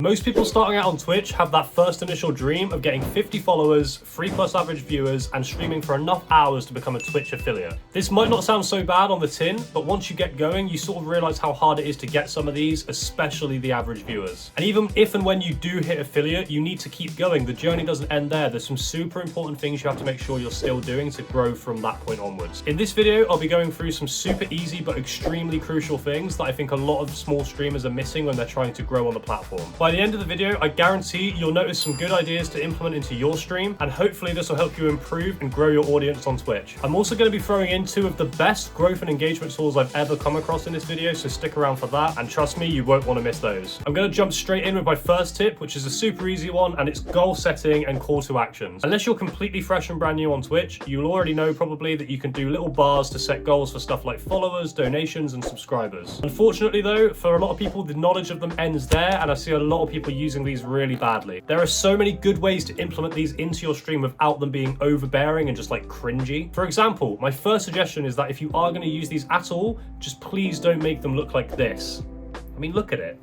Most people starting out on Twitch have that first initial dream of getting 50 followers, 3+ average viewers, and streaming for enough hours to become a Twitch affiliate. This might not sound so bad on the tin, but once you get going, you sort of realize how hard it is to get some of these, especially the average viewers. And even if and when you do hit affiliate, you need to keep going. The journey doesn't end there. There's some super important things you have to make sure you're still doing to grow from that point onwards. In this video, I'll be going through some super easy but extremely crucial things that I think a lot of small streamers are missing when they're trying to grow on the platform. By the end of the video, I guarantee you'll notice some good ideas to implement into your stream, and hopefully this will help you improve and grow your audience on Twitch. I'm also going to be throwing in 2 of the best growth and engagement tools I've ever come across in this video, so stick around for that, and trust me, you won't want to miss those. I'm going to jump straight in with my first tip, which is a super easy one, and it's goal setting and call to actions. Unless you're completely fresh and brand new on Twitch, you'll already know probably that you can do little bars to set goals for stuff like followers, donations, and subscribers. Unfortunately though, for a lot of people, the knowledge of them ends there, and I see a lot of people using these really badly. There are so many good ways to implement these into your stream without them being overbearing and just like cringy. For example, my first suggestion is that if you are going to use these at all, just please don't make them look like this. I mean, look at it.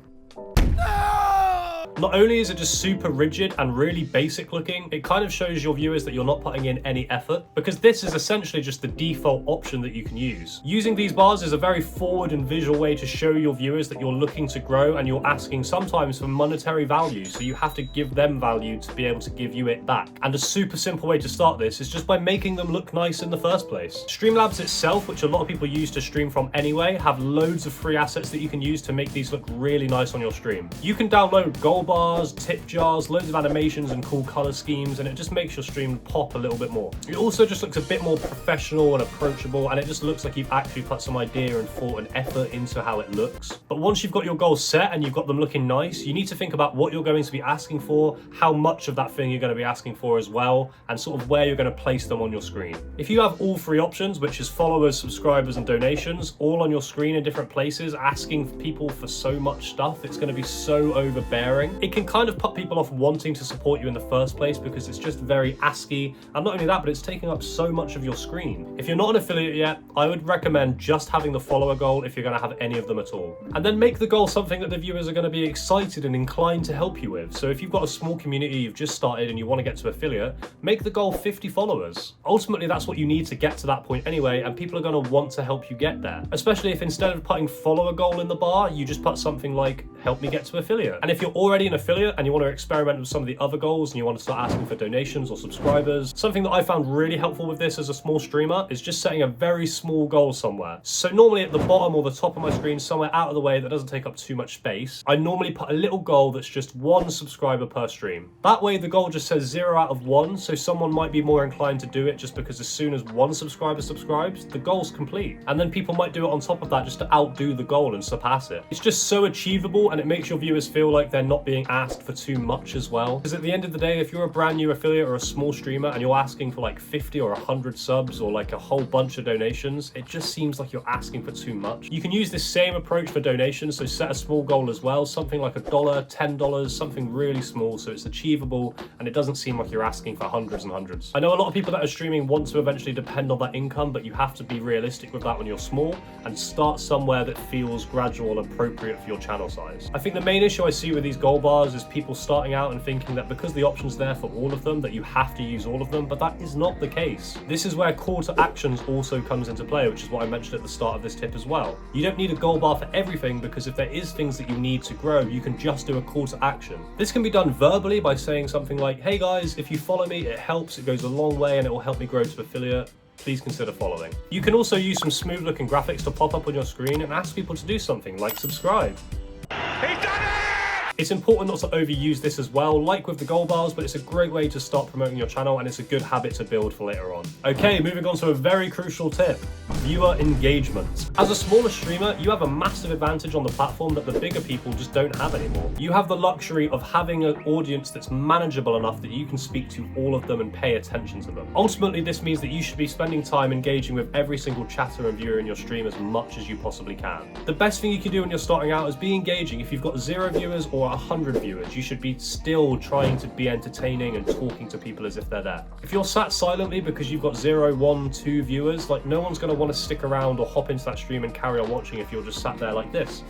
Not only is it just super rigid and really basic looking, it kind of shows your viewers that you're not putting in any effort, because this is essentially just the default option that you can use. Using these bars is a very forward and visual way to show your viewers that you're looking to grow and you're asking sometimes for monetary value, so you have to give them value to be able to give you it back. And a super simple way to start this is just by making them look nice in the first place. Streamlabs itself, which a lot of people use to stream from anyway, have loads of free assets that you can use to make these look really nice on your stream. You can download goal bars, tip jars, loads of animations and cool color schemes, and it just makes your stream pop a little bit more. It also just looks a bit more professional and approachable, and it just looks like you've actually put some idea and thought and effort into how it looks. But once you've got your goals set and you've got them looking nice, you need to think about what you're going to be asking for, how much of that thing you're going to be asking for as well, and sort of where you're going to place them on your screen. If you have all 3 options, which is followers, subscribers, and donations, all on your screen in different places, asking people for so much stuff, it's going to be so overbearing. It can kind of put people off wanting to support you in the first place because it's just very ASCII, and not only that, but it's taking up so much of your screen. If you're not an affiliate yet, I would recommend just having the follower goal if you're going to have any of them at all. And then make the goal something that the viewers are going to be excited and inclined to help you with. So if you've got a small community you've just started and you want to get to affiliate, make the goal 50 followers. Ultimately, that's what you need to get to that point anyway, and people are going to want to help you get there. Especially if instead of putting follower goal in the bar, you just put something like help me get to affiliate. And if you're already an affiliate and you want to experiment with some of the other goals and you want to start asking for donations or subscribers, something that I found really helpful with this as a small streamer is just setting a very small goal somewhere. So normally at the bottom or the top of my screen, somewhere out of the way that doesn't take up too much space, I normally put a little goal that's just 1 subscriber per stream. That way the goal just says 0 out of 1, so someone might be more inclined to do it just because as soon as 1 subscriber subscribes, the goal's complete. And then people might do it on top of that just to outdo the goal and surpass it. It's just so achievable, and it makes your viewers feel like they're not being asked for too much as well. Because at the end of the day, if you're a brand new affiliate or a small streamer and you're asking for like 50 or 100 subs or like a whole bunch of donations, it just seems like you're asking for too much. You can use this same approach for donations, so set a small goal as well, something like $1, $10, something really small so it's achievable and it doesn't seem like you're asking for hundreds and hundreds. I know a lot of people that are streaming want to eventually depend on that income, but you have to be realistic with that when you're small and start somewhere that feels gradual and appropriate for your channel size. I think the main issue I see with these goal bars is people starting out and thinking that because the option's there for all of them, that you have to use all of them, but that is not the case. This is where call to actions also comes into play, which is what I mentioned at the start of this tip as well. You don't need a goal bar for everything, because if there is things that you need to grow, you can just do a call to action. This can be done verbally by saying something like, hey guys, if you follow me, it helps, it goes a long way, and it will help me grow to affiliate. Please consider following. You can also use some smooth looking graphics to pop up on your screen and ask people to do something like subscribe. He's done it! It's important not to overuse this as well, like with the goal bars, but it's a great way to start promoting your channel and it's a good habit to build for later on. Okay, moving on to a very crucial tip. Viewer engagement. As a smaller streamer, you have a massive advantage on the platform that the bigger people just don't have anymore. You have the luxury of having an audience that's manageable enough that you can speak to all of them and pay attention to them. Ultimately, this means that you should be spending time engaging with every single chatter and viewer in your stream as much as you possibly can. The best thing you can do when you're starting out is be engaging. If you've got 0 viewers or 100 viewers, you should be still trying to be entertaining and talking to people as if they're there. If you're sat silently because you've got 0, 1, 2 viewers, like no one's going to want to stick around or hop into that stream and carry on watching if you're just sat there like this.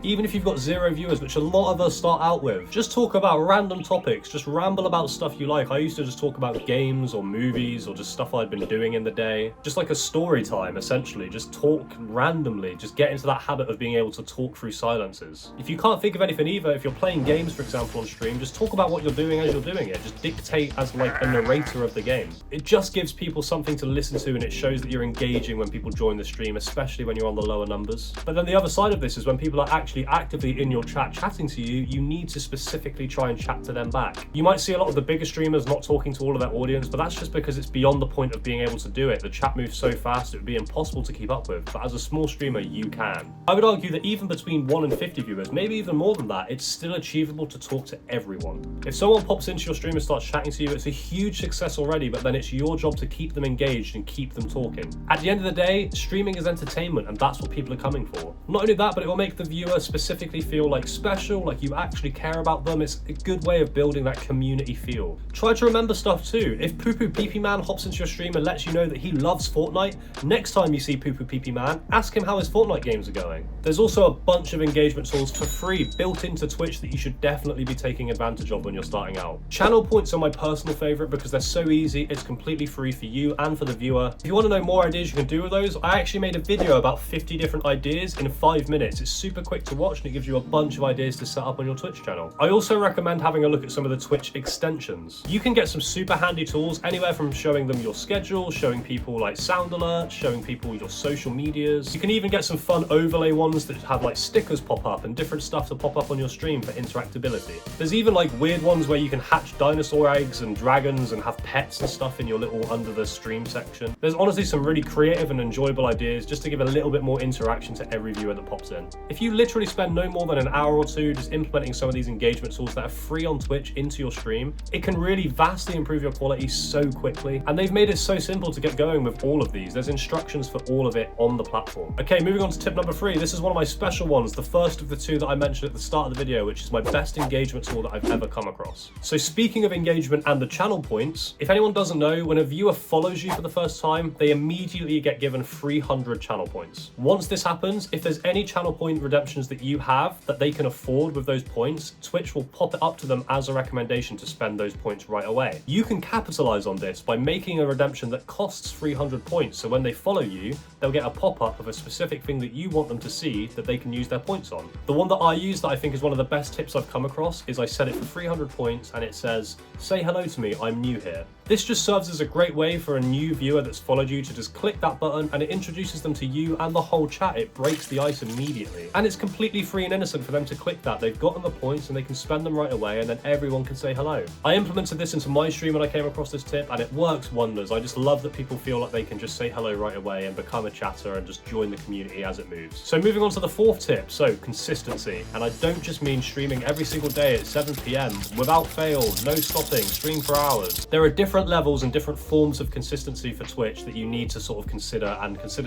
Even if you've got 0 viewers, which a lot of us start out with, just talk about random topics, just ramble about stuff you like. I used to just talk about games or movies or just stuff I'd been doing in the day. Just like a story time, essentially. Just talk randomly, just get into that habit of being able to talk through silences. If you can't think of anything either, if you're playing games, for example, on stream, just talk about what you're doing as you're doing it. Just dictate as like a narrator of the game. It just gives people something to listen to, and it shows that you're engaging when people join the stream, especially when you're on the lower numbers. But then the other side of this is when people are actually actively in your chat chatting to you, you need to specifically try and chat to them back. You might see a lot of the bigger streamers not talking to all of their audience, but that's just because it's beyond the point of being able to do it. The chat moves so fast, it would be impossible to keep up with, but as a small streamer, you can. I would argue that even between 1 and 50 viewers, maybe even more than that, it's still achievable to talk to everyone. If someone pops into your stream and starts chatting to you, it's a huge success already, but then it's your job to keep them engaged and keep them talking. At the end of the day, streaming is entertainment, and that's what people are coming for. Not only that, but it will make the viewer specifically feel like special, like you actually care about them. It's a good way of building that community feel. Try to remember stuff too. If Poo Poo Pee Pee Man hops into your stream and lets you know that he loves Fortnite, next time you see Poo Poo Pee Pee Man, ask him how his Fortnite games are going. There's also a bunch of engagement tools for free built into Twitch that you should definitely be taking advantage of when you're starting out. Channel points are my personal favorite because they're so easy, it's completely free for you and for the viewer. If you want to know more ideas you can do with those, I actually made a video about 50 different ideas in 5 minutes. It's super quick to watch and it gives you a bunch of ideas to set up on your Twitch channel. I also recommend having a look at some of the Twitch extensions. You can get some super handy tools, anywhere from showing them your schedule, showing people like sound alerts, showing people your social medias. You can even get some fun overlay ones that have like stickers pop up and different stuff to pop up on your stream for interactability. There's even like weird ones where you can hatch dinosaur eggs and dragons and have pets and stuff in your little under the stream section. There's honestly some really creative and enjoyable ideas just to give a little bit more interaction to every viewer that pops in. If you literally spend no more than an hour or two just implementing some of these engagement tools that are free on Twitch into your stream, it can really vastly improve your quality so quickly. And they've made it so simple to get going with all of these. There's instructions for all of it on the platform. Okay, moving on to tip number 3. This is one of my special ones, the first of the 2 that I mentioned at the start of the video, which is my best engagement tool that I've ever come across. So speaking of engagement and the channel points, if anyone doesn't know, when a viewer follows you for the first time, they immediately get given 300 channel points. Once this happens, if there's any channel point redemptions that you have that they can afford with those points, Twitch will pop it up to them as a recommendation to spend those points right away. You can capitalize on this by making a redemption that costs 300 points, so when they follow you, they'll get a pop-up of a specific thing that you want them to see that they can use their points on. The one that I use that I think is one of the best tips I've come across is I set it for 300 points and it says, "Say hello to me, I'm new here." This just serves as a great way for a new viewer that's followed you to just click that button and it introduces them to you and the whole chat. It breaks the ice immediately. And it's completely free and innocent for them to click that. They've gotten the points and they can spend them right away and then everyone can say hello. I implemented this into my stream when I came across this tip and it works wonders. I just love that people feel like they can just say hello right away and become a chatter and just join the community as it moves. So moving on to the 4th tip, so consistency. And I don't just mean streaming every single day at 7 PM, without fail, no stopping, stream for hours. There are different levels and different forms of consistency for Twitch that you need to sort of consider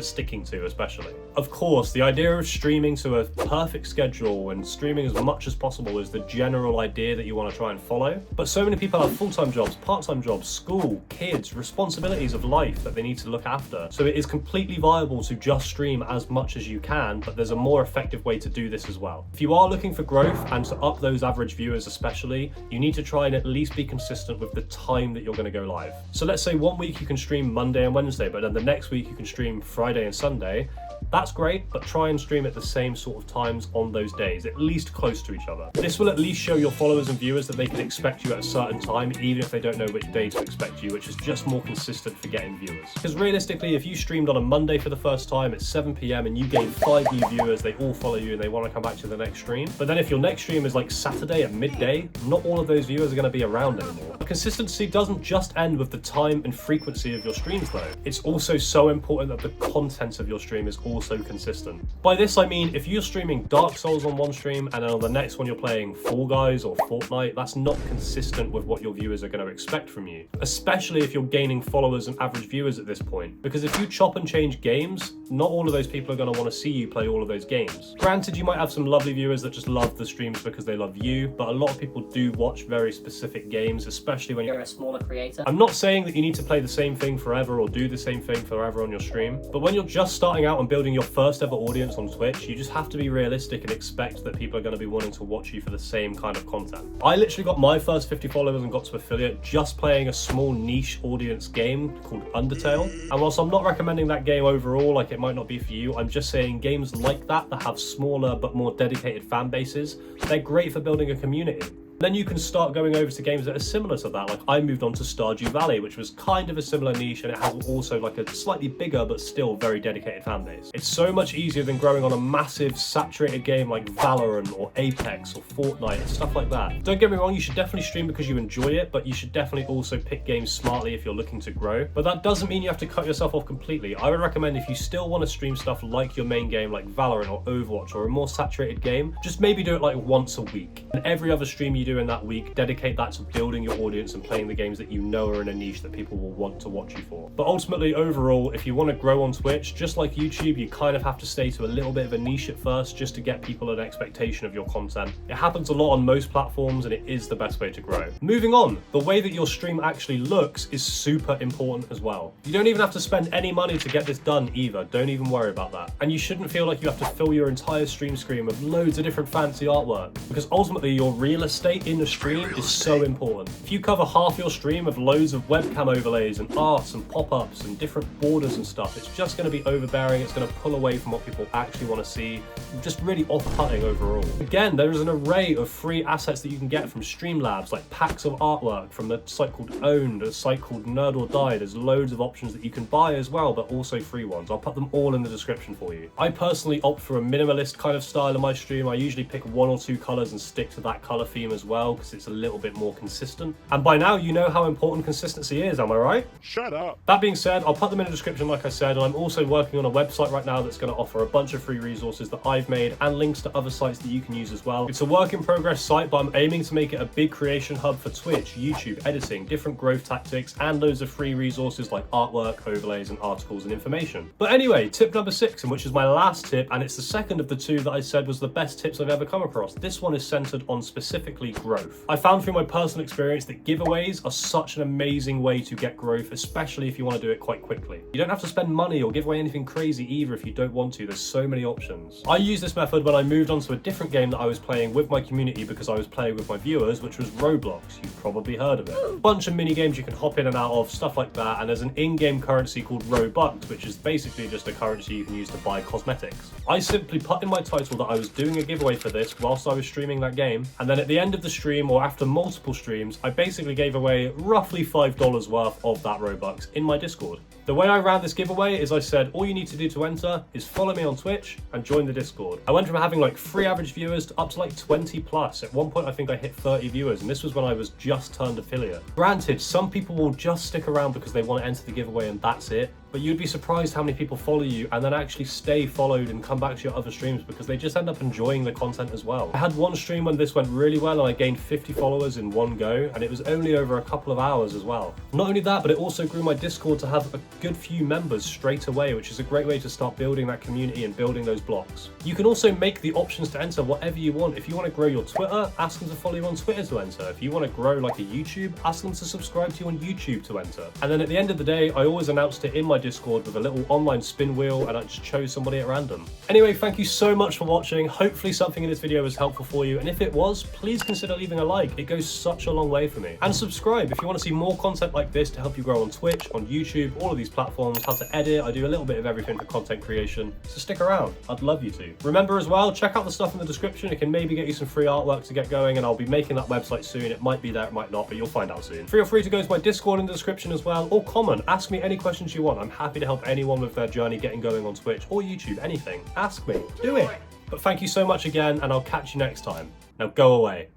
sticking to especially. Of course, the idea of streaming to a perfect schedule and streaming as much as possible is the general idea that you want to try and follow. But so many people have full-time jobs, part-time jobs, school, kids, responsibilities of life that they need to look after. So it is completely viable to just stream as much as you can, but there's a more effective way to do this as well. If you are looking for growth and to up those average viewers especially, you need to try and at least be consistent with the time that you're going to go live. So let's say one week you can stream Monday and Wednesday, but then the next week you can stream Friday and Sunday. That's great, but try and stream at the same sort of times on those days, at least close to each other. This will at least show your followers and viewers that they can expect you at a certain time, even if they don't know which day to expect you, which is just more consistent for getting viewers. Because realistically, if you streamed on a Monday for the first time at 7 PM and you gain 5 new viewers, they all follow you and they want to come back to the next stream. But then if your next stream is like Saturday at midday, not all of those viewers are going to be around anymore. Consistency doesn't just end with the time and frequency of your streams though. It's also so important that the content of your stream is also consistent. By this I mean, if you're streaming Dark Souls on one stream and then on the next one you're playing Fall Guys or Fortnite, that's not consistent with what your viewers are going to expect from you. Especially if you're gaining followers and average viewers at this point. Because if you chop and change games, not all of those people are going to want to see you play all of those games. Granted, you might have some lovely viewers that just love the streams because they love you, but a lot of people do watch very specific games, especially when you're a smaller creator later. I'm not saying that you need to play the same thing forever or do the same thing forever on your stream, but when you're just starting out and building your first ever audience on Twitch, you just have to be realistic and expect that people are going to be wanting to watch you for the same kind of content. I literally got my first 50 followers and got to affiliate just playing a small niche audience game called Undertale. And whilst I'm not recommending that game overall, like it might not be for you, I'm just saying games like that have smaller but more dedicated fan bases, they're great for building a community. Then you can start going over to games that are similar to that. Like I moved on to Stardew Valley, which was kind of a similar niche, and it has also like a slightly bigger but still very dedicated fan base. It's so much easier than growing on a massive saturated game like Valorant or Apex or Fortnite and stuff like that. Don't get me wrong, you should definitely stream because you enjoy it, but you should definitely also pick games smartly if you're looking to grow. But that doesn't mean you have to cut yourself off completely. I would recommend if you still want to stream stuff like your main game like Valorant or Overwatch or a more saturated game, just maybe do it like once a week. And every other stream you do in that week, dedicate that to building your audience and playing the games that you know are in a niche that people will want to watch you for. But ultimately, overall, if you want to grow on Twitch, just like YouTube, you kind of have to stay to a little bit of a niche at first just to get people an expectation of your content. It happens a lot on most platforms and it is the best way to grow. Moving on, the way that your stream actually looks is super important as well. You don't even have to spend any money to get this done either. Don't even worry about that. And you shouldn't feel like you have to fill your entire stream screen with loads of different fancy artwork, because ultimately your real estate in the stream is so important. If you cover half your stream with loads of webcam overlays and arts and pop-ups and different borders and stuff, it's just going to be overbearing. It's going to pull away from what people actually want to see, just really off-putting overall. Again, there is an array of free assets that you can get from Streamlabs, like packs of artwork from a site called Owned, a site called Nerd or Die. There's loads of options that you can buy as well, but also free ones. I'll put them all in the description for you. I personally opt for a minimalist kind of style in my stream. I usually pick one or two colors and stick to that color theme as well, because it's a little bit more consistent. And by now, you know how important consistency is, am I right? Shut up. That being said, I'll put them in the description like I said, and I'm also working on a website right now that's going to offer a bunch of free resources that I've made and links to other sites that you can use as well. It's a work in progress site, but I'm aiming to make it a big creation hub for Twitch, YouTube, editing, different growth tactics, and loads of free resources like artwork, overlays, and articles and information. But anyway, tip number 6, and which is my last tip, and it's the second of the two that I said was the best tips I've ever come across. This one is centered on specifically growth. I found through my personal experience that giveaways are such an amazing way to get growth, especially if you want to do it quite quickly. You don't have to spend money or give away anything crazy either if you don't want to. There's so many options. I used this method when I moved on to a different game that I was playing with my community because I was playing with my viewers, which was Roblox. You've probably heard of it. Bunch of mini games you can hop in and out of, stuff like that, and there's an in-game currency called Robux, which is basically just a currency you can use to buy cosmetics. I simply put in my title that I was doing a giveaway for this whilst I was streaming that game, and then at the end of the stream or after multiple streams, I basically gave away roughly $5 worth of that Robux in my Discord. The way I ran this giveaway is I said, all you need to do to enter is follow me on Twitch and join the Discord. I went from having like 3 average viewers to up to like 20 plus. At one point, I think I hit 30 viewers, and this was when I was just turned affiliate. Granted, some people will just stick around because they want to enter the giveaway and that's it. But you'd be surprised how many people follow you and then actually stay followed and come back to your other streams because they just end up enjoying the content as well. I had one stream when this went really well and I gained 50 followers in one go, and it was only over a couple of hours as well. Not only that, but it also grew my Discord to have a good few members straight away, which is a great way to start building that community and building those blocks. You can also make the options to enter whatever you want. If you want to grow your Twitter, ask them to follow you on Twitter to enter. If you want to grow like a YouTube, ask them to subscribe to you on YouTube to enter. And then at the end of the day, I always announced it in my Discord with a little online spin wheel, and I just chose somebody at random. Anyway, thank you so much for watching. Hopefully something in this video was helpful for you, and if it was, please consider leaving a like. It goes such a long way for me. And subscribe if you want to see more content like this to help you grow on Twitch, on YouTube, all of these platforms, how to edit. I do a little bit of everything for content creation, so stick around. I'd love you to. Remember as well, check out the stuff in the description. It can maybe get you some free artwork to get going, and I'll be making that website soon. It might be there, it might not, but you'll find out soon. Feel free to go to my Discord in the description as well, or comment. Ask me any questions you want. I'm happy to help anyone with their journey getting going on Twitch or YouTube. Anything. Ask me. Do it. But thank you so much again, and I'll catch you next time. Now go away.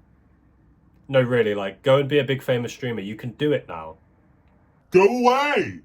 No, really, like, go and be a big famous streamer. You can do it now. Go away!